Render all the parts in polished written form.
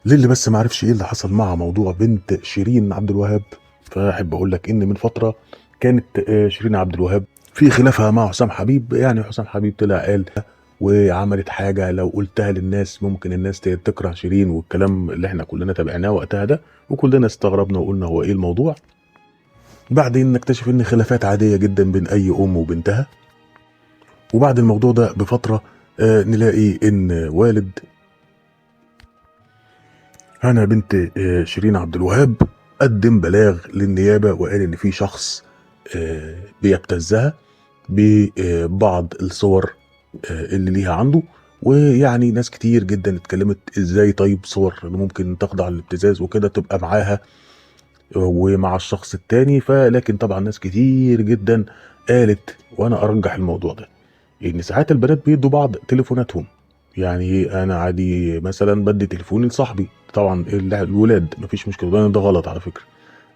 للي بس ما عرفش ايه اللي حصل مع موضوع بنت شيرين عبد الوهاب، فاحب اقول لك ان من فتره كانت شيرين عبد الوهاب في خلافها مع حسام حبيب. يعني حسام حبيب طلع قال وعملت حاجه لو قلتها للناس ممكن الناس تكره شيرين، والكلام اللي احنا كلنا تابعناه وقتها ده، وكلنا استغربنا وقلنا هو ايه الموضوع. بعدين نكتشف ان خلافات عاديه جدا بين اي ام وبنتها. وبعد الموضوع ده بفتره نلاقي ان والد هنا بنت شيرين عبد الوهاب قدم بلاغ للنيابة وقال إن في شخص بيبتزها ببعض الصور اللي ليها عنده. ويعني ناس كتير جدا اتكلمت ازاي طيب صور اللي ممكن تخضع للابتزاز وكده تبقى معاها ومع الشخص التاني. فلكن طبعا ناس كتير جدا قالت، وانا ارجح الموضوع ده، ان ساعات البنات بيدوا بعض تليفوناتهم. يعني انا عادي مثلا بدي تليفوني لصاحبي، طبعا الولاد مفيش مشكله، ده غلط على فكره.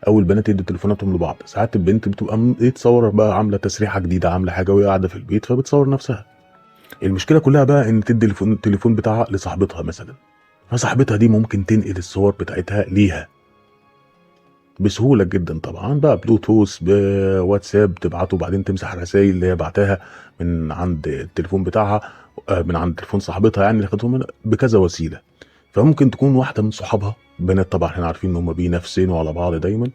او البنات يدوا تليفوناتهم لبعض. ساعات البنت بتبقى تصور بقى عامله تسريحه جديده، عامله حاجه وهي قاعده في البيت فبتصور نفسها. المشكله كلها بقى ان تدي التليفون بتاعها لصاحبتها مثلا، فصاحبتها دي ممكن تنقل الصور بتاعتها ليها بسهوله جدا، طبعا بقى بلوتوث بواتساب تبعته، وبعدين تمسح الرسائل اللي هي بعتها من عند التليفون بتاعها، من عند تليفون صاحبتها يعني اللي خدتهم بكذا وسيله. فممكن تكون واحده من صحابها بنات، طبعا احنا عارفين ان هم بينافسينوا على بعض دايما،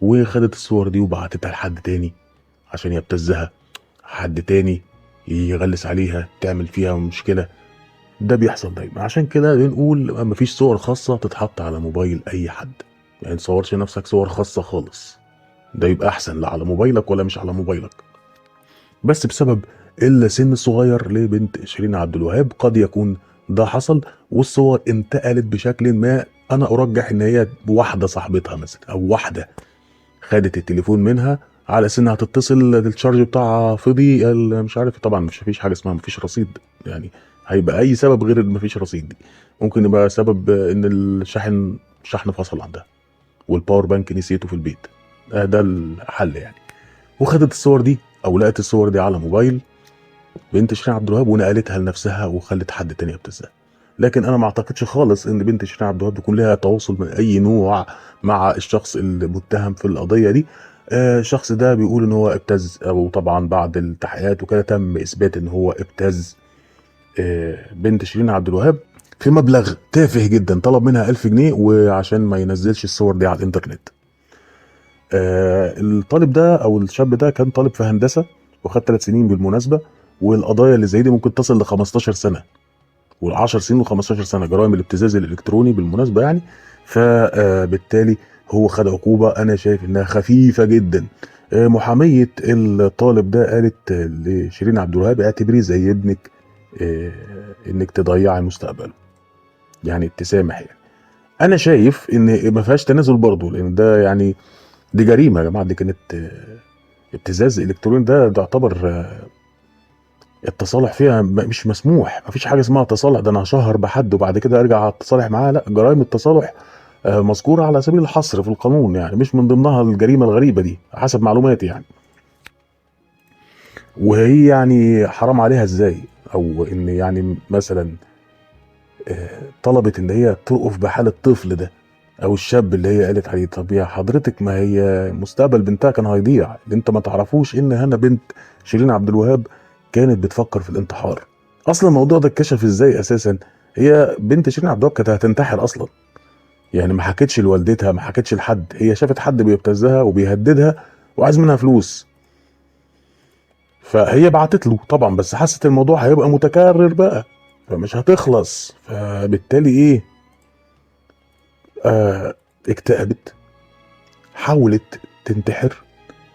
وخدت الصور دي وبعتتها لحد تاني عشان يبتزها، حد تاني يغلس عليها تعمل فيها مشكله. ده بيحصل دايما، عشان كده بنقول مفيش صور خاصه تتحط على موبايل اي حد. يعني تصورش نفسك صور خاصه خالص، ده يبقى احسن لا على موبايلك ولا مش على موبايلك. بس بسبب السن الصغير لبنت شيرين عبد الوهاب قد يكون ده حصل، والصور انتقلت بشكل ما. انا ارجح ان هي واحده صاحبتها مثلا، او واحده خدت التليفون منها على اساس انها تتصل، الشارج بتاعها فضي مش عارف، طبعا مش فيش حاجه اسمها مفيش رصيد يعني، هيبقى اي سبب غير مفيش رصيد دي. ممكن يبقى سبب ان الشحن فصل عندها والباور بانك نسيته في البيت. ده الحل يعني. وخدت الصور دي او لقت الصور دي على موبايل بنت شيرين عبد الوهاب ونقلتها لنفسها وخلت حد تاني يبتزها. لكن انا ما اعتقدش خالص ان بنت شيرين عبد الوهاب يكون لها تواصل من اي نوع مع الشخص المتهم في القضيه دي. الشخص ده بيقول ان هو ابتز، او طبعا بعد التحقيقات وكده تم اثبات ان هو ابتز بنت شيرين عبد الوهاب في مبلغ تافه جدا، طلب منها 1000 جنيه وعشان ما ينزلش الصور دي على الانترنت. الطالب ده او الشاب ده كان طالب في هندسه وخد 3 سنين بالمناسبه. والقضايا اللي زي دي ممكن تصل ل 15 سنه، وال10 سنين و15 سنه جرائم الابتزاز الالكتروني بالمناسبه يعني. فبالتالي هو خد عقوبه انا شايف انها خفيفه جدا. محاميه الطالب ده قالت لشيرين عبد الوهاب اعتبريه زي ابنك، انك تضيعي مستقبله، يعني تسامح يعني. انا شايف ان ما فيهاش تنازل برضه، لان ده يعني دي جريمه يا جماعه. دي كانت ابتزاز الكتروني، ده يعتبر التصالح فيها مش مسموح. مفيش حاجه اسمها تصالح، ده انا هشهر بحد وبعد كده ارجع اتصالح معاه، لا. جرائم التصالح مذكوره على سبيل الحصر في القانون، يعني مش من ضمنها الجريمه الغريبه دي حسب معلوماتي يعني. وهي يعني حرام عليها ازاي؟ او ان يعني مثلا طلبت ان هي تقف بحال الطفل ده او الشاب اللي هي قالت عليه. طب يا حضرتك، ما هي مستقبل بنتها كان هيضيع. اللي انت ما تعرفوش ان هنا بنت شيرين عبد الوهاب كانت بتفكر في الانتحار. اصلا الموضوع ده اتكشف ازاي اساسا؟ هي بنت شيرين عبد الوهاب كانت هتنتحر اصلا، يعني ما حكتش لوالدتها، ما حكتش لحد. هي شافت حد بيبتزها وبيهددها وعايز منها فلوس، فهي بعتت له طبعا، بس حست الموضوع هيبقى متكرر بقى فمش هتخلص. فبالتالي ايه، اكتئبت، حاولت تنتحر.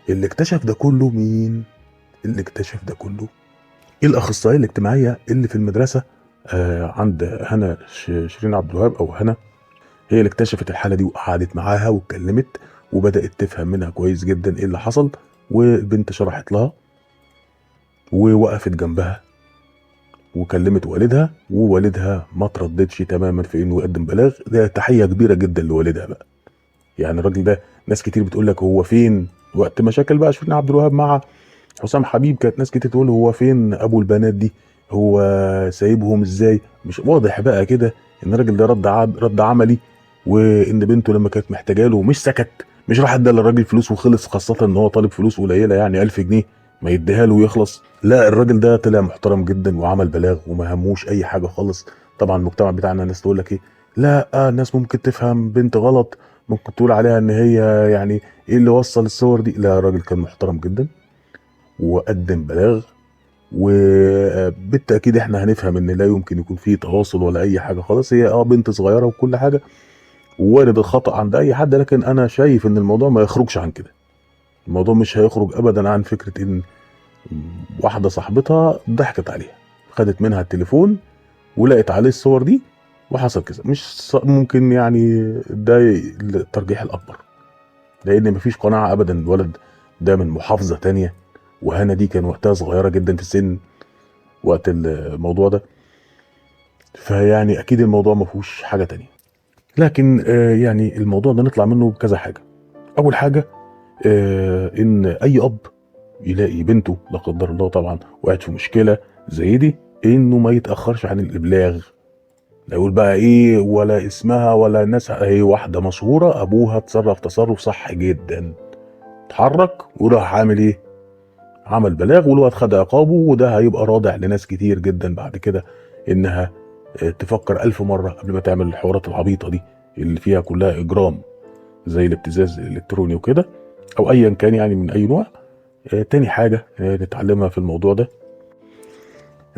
اللي اكتشف ده كله مين؟ اللي اكتشف ده كله الاخصائيه الاجتماعيه اللي في المدرسه عند هنا شيرين عبد الوهاب، او هنا. هي اللي اكتشفت الحاله دي وقعدت معاها واتكلمت وبدات تفهم منها كويس جدا ايه اللي حصل. والبنت شرحت لها ووقفت جنبها وكلمت والدها، ووالدها ما ترددش تماما في انه يقدم بلاغ. ده تحيه كبيره جدا لوالدها بقى. يعني الراجل ده ناس كتير بتقول لك هو فين وقت مشاكل بقى شيرين عبد الوهاب مع حسام حبيب. كانت ناس كتير تقول هو فين ابو البنات دي، هو سايبهم ازاي؟ مش واضح بقى كده ان الراجل ده رد عملي، وان بنته لما كانت محتاجه له مش سكت، مش راح ادى للراجل فلوس وخلص، خاصه ان هو طالب فلوس قليله يعني 1000 جنيه ما يديها له ويخلص. لا، الراجل ده طلع محترم جدا وعمل بلاغ وما هموش اي حاجه خالص. طبعا المجتمع بتاعنا الناس تقول لك ايه، لا الناس ممكن تفهم بنت غلط، ممكن تقول عليها ان هي يعني ايه اللي وصل الصور دي. لا، الراجل كان محترم جدا وقدم بلاغ، وبالتاكيد احنا هنفهم ان لا يمكن يكون فيه تواصل ولا اي حاجه خالص. هي بنت صغيره وكل حاجه، وارد الخطا عند اي حد، لكن انا شايف ان الموضوع ما يخرجش عن كده. الموضوع مش هيخرج ابدا عن فكره ان واحده صاحبتها ضحكت عليها، خدت منها التليفون ولقت عليه الصور دي وحصل كذا. مش ممكن يعني ده الترجيح الاكبر، لان مفيش قناعه ابدا. الولد ده من محافظه تانية، وهنا دي كان وقتها صغيره جدا في السن وقت الموضوع ده، فيعني اكيد الموضوع ما فيهوش حاجه تانية. لكن يعني الموضوع ده نطلع منه بكذا حاجه. اول حاجه ان اي اب يلاقي بنته لا قدر الله طبعا وقعت في مشكله زي دي، انه ما يتاخرش عن الابلاغ. لا يقول بقى ايه ولا اسمها ولا الناس، هي واحده مشهوره ابوها اتصرف تصرف صح جدا، اتحرك وراح عامل ايه، عمل بلاغ، والواد خد عقابه. وده هيبقى رادع لناس كتير جدا بعد كده انها تفكر 1000 مرة قبل ما تعمل الحوارات العبيطة دي اللي فيها كلها إجرام، زي الابتزاز الإلكتروني وكده، أو أيا كان يعني من أي نوع. تاني حاجة نتعلمها في الموضوع ده،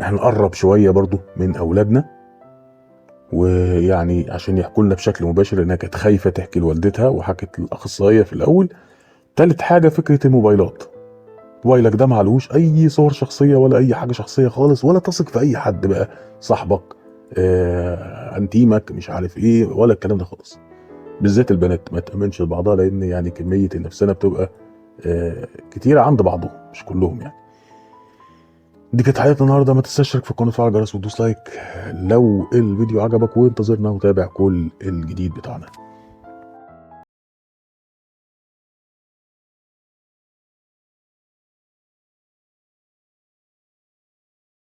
احنا نقرب شوية برضو من أولادنا، ويعني عشان يحكوا لنا بشكل مباشر إنها كانت خايفة تحكي لوالدتها وحكت للأخصائية في الأول. تالت حاجة فكرة الموبايلات. موبايلك ده معلوش اي صور شخصيه ولا اي حاجه شخصيه خالص، ولا تثق في اي حد بقى، صاحبك انتيمك مش عارف ايه ولا الكلام ده خالص. بالذات البنات ما تامنش لبعضها، لان يعني كميه النفسانه بتبقى كتيره عند بعضهم مش كلهم يعني. دي كانت حلقتنا النهارده. ما تنساش تشترك في القناه وتفعل الجرس وتدوس لايك لو الفيديو عجبك، وانتظرنا وتابع كل الجديد بتاعنا.